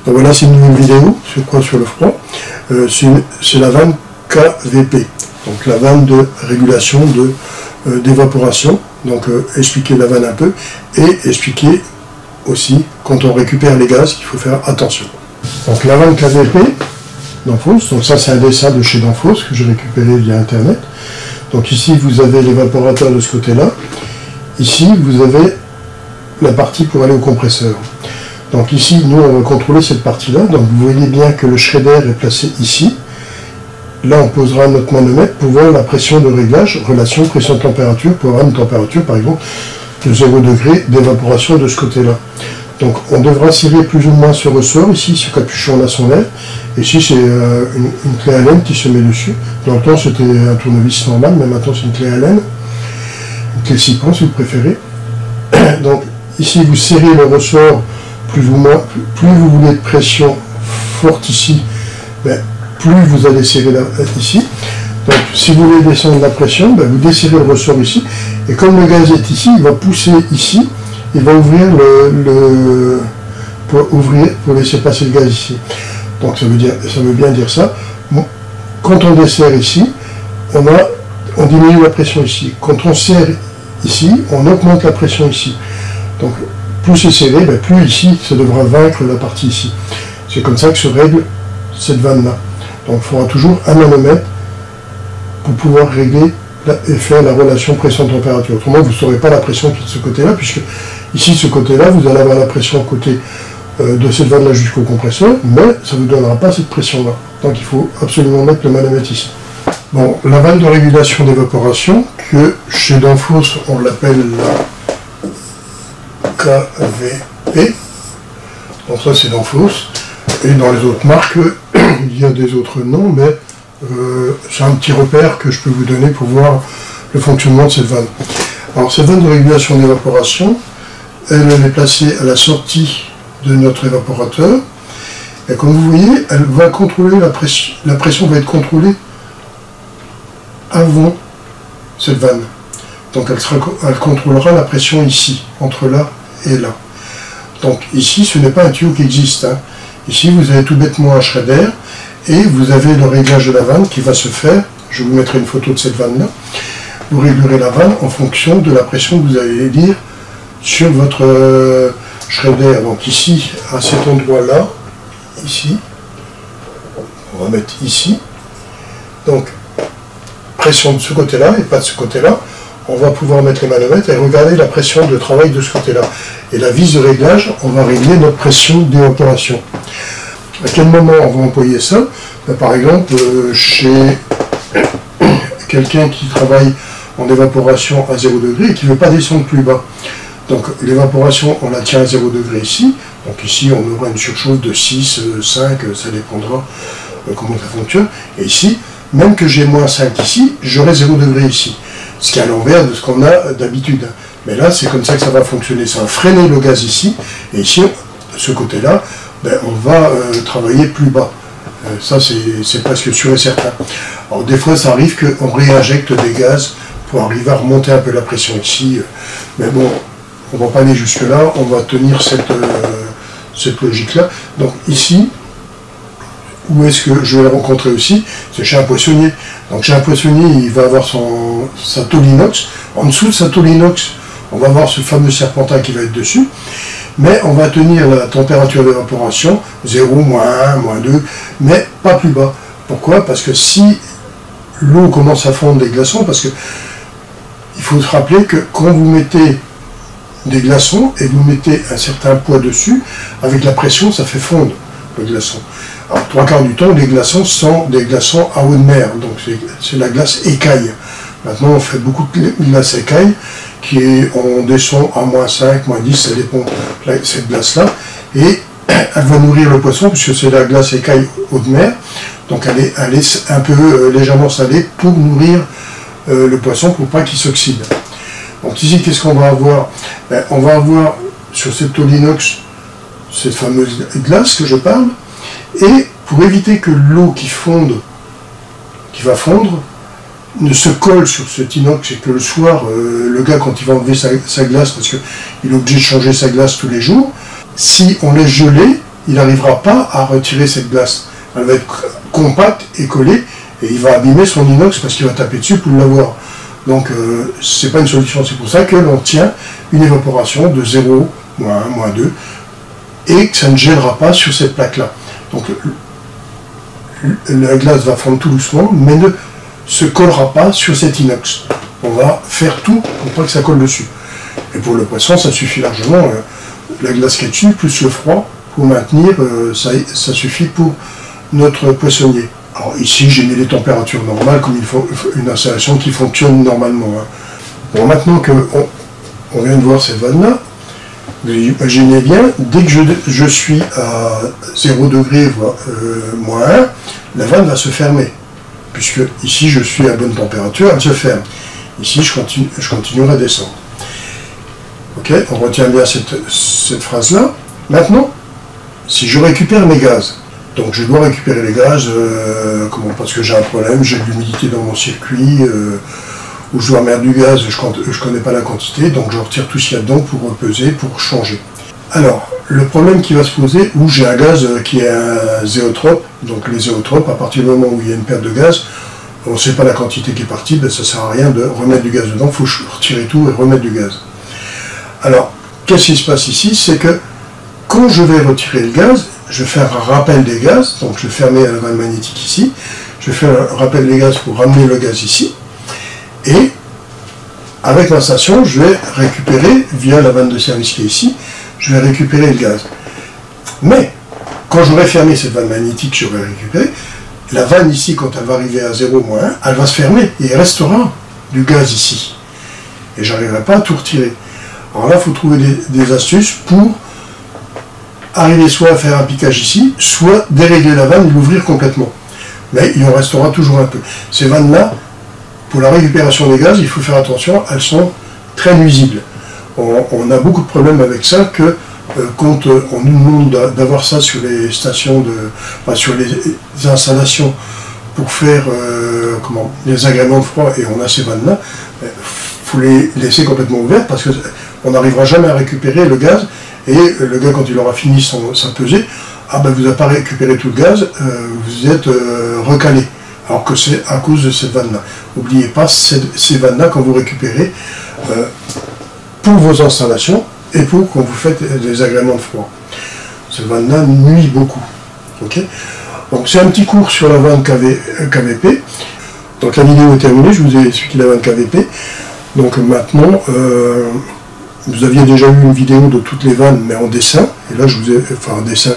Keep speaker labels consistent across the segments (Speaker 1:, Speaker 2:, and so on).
Speaker 1: Donc voilà, c'est une nouvelle vidéo sur le froid. C'est la vanne KVP, donc la vanne de régulation d'évaporation. Donc expliquer la vanne un peu et expliquer aussi quand on récupère les gaz qu'il faut faire attention. Donc la vanne KVP Danfoss, donc ça c'est un dessin de chez Danfoss que j'ai récupéré via internet. Donc ici vous avez l'évaporateur de ce côté-là. Ici vous avez la partie pour aller au compresseur. Donc ici nous on va contrôler cette partie-là. Donc vous voyez bien que le shredder est placé ici. Là on posera notre manomètre pour voir la pression de réglage, relation pression-température, pour avoir une température par exemple de 0 degré d'évaporation de ce côté-là. Donc on devra serrer plus ou moins ce ressort, ici ce capuchon là s'enlève, et ici c'est une clé Allen qui se met dessus. Dans le temps c'était un tournevis normal, mais maintenant c'est une clé Allen, une clé Cypron si vous préférez. Donc ici vous serrez le ressort plus ou moins, plus vous voulez de pression forte ici, plus vous allez serrer ici. Donc si vous voulez descendre la pression, vous desserrez le ressort ici, et comme le gaz est ici, il va pousser ici, il va ouvrir pour laisser passer le gaz ici. Donc ça veut bien dire ça. Bon, quand on desserre ici, on diminue la pression ici. Quand on serre ici, on augmente la pression ici. Donc plus c'est serré, plus ici, ça devra vaincre la partie ici. C'est comme ça que se règle cette vanne-là. Donc il faudra toujours un manomètre pour pouvoir régler et faire la relation pression-température. Autrement, vous ne saurez pas la pression qui est de ce côté-là, puisque ici, de ce côté-là, vous allez avoir la pression côté de cette vanne-là jusqu'au compresseur, mais ça ne vous donnera pas cette pression-là. Donc il faut absolument mettre le manomètre ici. Bon, la vanne de régulation d'évaporation, que chez Danfoss, on l'appelle la KVP. Donc ça, c'est Danfoss. Et dans les autres marques, il y a des autres noms, mais c'est un petit repère que je peux vous donner pour voir le fonctionnement de cette vanne. Alors cette vanne de régulation d'évaporation, elle est placée à la sortie de notre évaporateur, et comme vous voyez, elle va contrôler la pression va être contrôlée avant cette vanne. Donc elle contrôlera la pression ici, entre là et là. Donc ici, ce n'est pas un tuyau qui existe. Ici, vous avez tout bêtement un shredder, et vous avez le réglage de la vanne qui va se faire. Je vous mettrai une photo de cette vanne-là. Vous réglerez la vanne en fonction de la pression que vous allez lire sur votre shredder. Donc ici, à cet endroit-là, ici, on va mettre ici. Donc, pression de ce côté-là et pas de ce côté-là. On va pouvoir mettre les manomètres et regarder la pression de travail de ce côté-là. Et la vis de réglage, on va régler notre pression d'évaporation. À quel moment on va employer ça? Par exemple, chez quelqu'un qui travaille en évaporation à 0 degré et qui ne veut pas descendre plus bas. Donc l'évaporation, on la tient à 0 degré ici. Donc ici, on aura une surchauffe de 6, 5, ça dépendra comment ça fonctionne. Et ici, même que j'ai moins 5 ici, j'aurai 0 degré ici. Ce qui est à l'envers de ce qu'on a d'habitude. Mais là, c'est comme ça que ça va fonctionner. Ça va freiner le gaz ici. Et ici, de ce côté-là, on va travailler plus bas. Ça, c'est presque sûr et certain. Alors, des fois, ça arrive qu'on réinjecte des gaz pour arriver à remonter un peu la pression ici. Mais bon, on ne va pas aller jusque-là. On va tenir cette logique-là. Donc, ici, où est-ce que je vais le rencontrer aussi? C'est chez un poissonnier. Donc, chez un poissonnier, il va avoir sa tôle inox. En dessous de sa tôle inox, on va avoir ce fameux serpentin qui va être dessus. Mais on va tenir la température d'évaporation, 0, moins 1, moins 2, mais pas plus bas. Pourquoi? Parce que si l'eau commence à fondre des glaçons, parce que il faut se rappeler que quand vous mettez des glaçons et vous mettez un certain poids dessus, avec la pression, ça fait fondre le glaçon. Alors, 3/4 du temps, les glaçons sont des glaçons à eau de mer, donc c'est la glace écaille. Maintenant, on fait beaucoup de glace écaille, on descend à moins 5, moins 10, ça dépend de cette glace-là, et elle va nourrir le poisson, puisque c'est la glace écaille eau de mer, donc elle est un peu légèrement salée pour nourrir le poisson, pour pas qu'il s'oxyde. Donc ici, qu'est-ce qu'on va avoir? On va avoir sur cette tôle inox cette fameuse glace que je parle, et pour éviter que l'eau qui va fondre, ne se colle sur cet inox, et que le soir, le gars, quand il va enlever sa glace, parce qu'il est obligé de changer sa glace tous les jours, si on laisse geler, il n'arrivera pas à retirer cette glace. Elle va être compacte et collée, et il va abîmer son inox parce qu'il va taper dessus pour l'avoir. Donc c'est pas une solution, c'est pour ça que l'on tient une évaporation de 0, -1, -2, et que ça ne gênera pas sur cette plaque-là. Donc la glace va fondre tout doucement, mais ne se collera pas sur cet inox. On va faire tout pour pas que ça colle dessus. Et pour le poisson, ça suffit largement. La glace qui est dessus, plus le froid, pour maintenir, ça suffit pour notre poissonnier. Alors ici, j'ai mis les températures normales, comme il faut une installation qui fonctionne normalement. Hein. Bon, maintenant qu'on vient de voir cette vanne-là, vous imaginez bien, dès que je suis à 0 degré, voire -1, la vanne va se fermer. Puisque ici, je suis à bonne température, elle se ferme. Ici, je continuerai à descendre. Ok, on retient bien cette phrase-là. Maintenant, si je récupère mes gaz, donc je dois récupérer les gaz, parce que j'ai un problème, j'ai de l'humidité dans mon circuit, ou je dois mettre du gaz, je ne connais pas la quantité, donc je retire tout ce qu'il y a dedans pour peser, pour changer. Alors, le problème qui va se poser, où j'ai un gaz qui est un zéotrope, donc les zéotropes, à partir du moment où il y a une perte de gaz, on ne sait pas la quantité qui est partie, ben ça ne sert à rien de remettre du gaz dedans, il faut retirer tout et remettre du gaz. Alors, qu'est-ce qui se passe ici? C'est que quand je vais retirer le gaz, je vais faire un rappel des gaz, donc je vais fermer la vanne magnétique ici, je vais faire un rappel des gaz pour ramener le gaz ici, et avec ma station, je vais récupérer, via la vanne de service qui est ici, je vais récupérer le gaz. Mais, quand j'aurai fermé cette vanne magnétique, j'aurai récupéré, la vanne ici, quand elle va arriver à 0, -1, elle va se fermer, et il restera du gaz ici. Et je n'arriverai pas à tout retirer. Alors là, il faut trouver des astuces pour arriver soit à faire un piquage ici, soit dérégler la vanne et l'ouvrir complètement. Mais il en restera toujours un peu. Ces vannes-là, pour la récupération des gaz, il faut faire attention, elles sont très nuisibles. On a beaucoup de problèmes avec ça que quand on nous demande d'avoir ça sur les stations, sur les installations pour faire les agréments de froid, et on a ces vannes-là, il faut les laisser complètement ouvertes parce qu'on n'arrivera jamais à récupérer le gaz, et le gars, quand il aura fini sa pesée, vous n'avez pas récupéré tout le gaz, vous êtes recalé. Alors que c'est à cause de cette vanne-là. N'oubliez pas ces vannes-là quand vous récupérez pour vos installations et pour quand vous faites des agréments de froid. Cette vanne-là nuit beaucoup. Okay, donc c'est un petit cours sur la vanne KVP. Donc la vidéo est terminée, je vous ai expliqué la vanne KVP. Donc maintenant, vous aviez déjà eu une vidéo de toutes les vannes, mais en dessin. Et là, je vous ai fait un dessin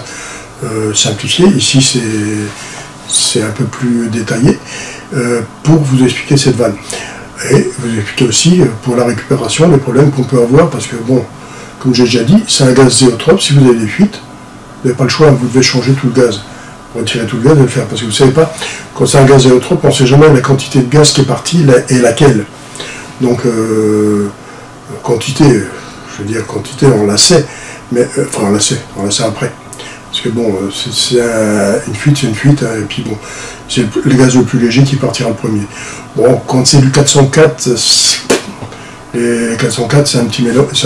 Speaker 1: simplifié. Ici, c'est un peu plus détaillé pour vous expliquer cette vanne. Et vous expliquer aussi pour la récupération les problèmes qu'on peut avoir, parce que bon, comme j'ai déjà dit, c'est un gaz zéotrope. Si vous avez des fuites, vous n'avez pas le choix, vous devez changer tout le gaz, retirer tout le gaz et le faire, parce que vous ne savez pas, quand c'est un gaz zéotrope, on ne sait jamais la quantité de gaz qui est partie et laquelle. Donc quantité, je veux dire quantité, on la sait, mais on la sait après. Parce que bon, une fuite, c'est une fuite, hein, et puis bon, c'est le gaz le plus léger qui partira le premier. Bon, quand c'est du 404, les 404, c'est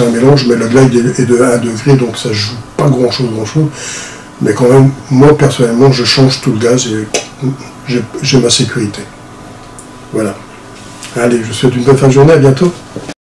Speaker 1: un mélange, mais le glide est de 1 degré, donc ça ne joue pas grand-chose, mais quand même, moi personnellement, je change tout le gaz et j'ai ma sécurité. Voilà. Allez, je vous souhaite une bonne fin de journée, à bientôt.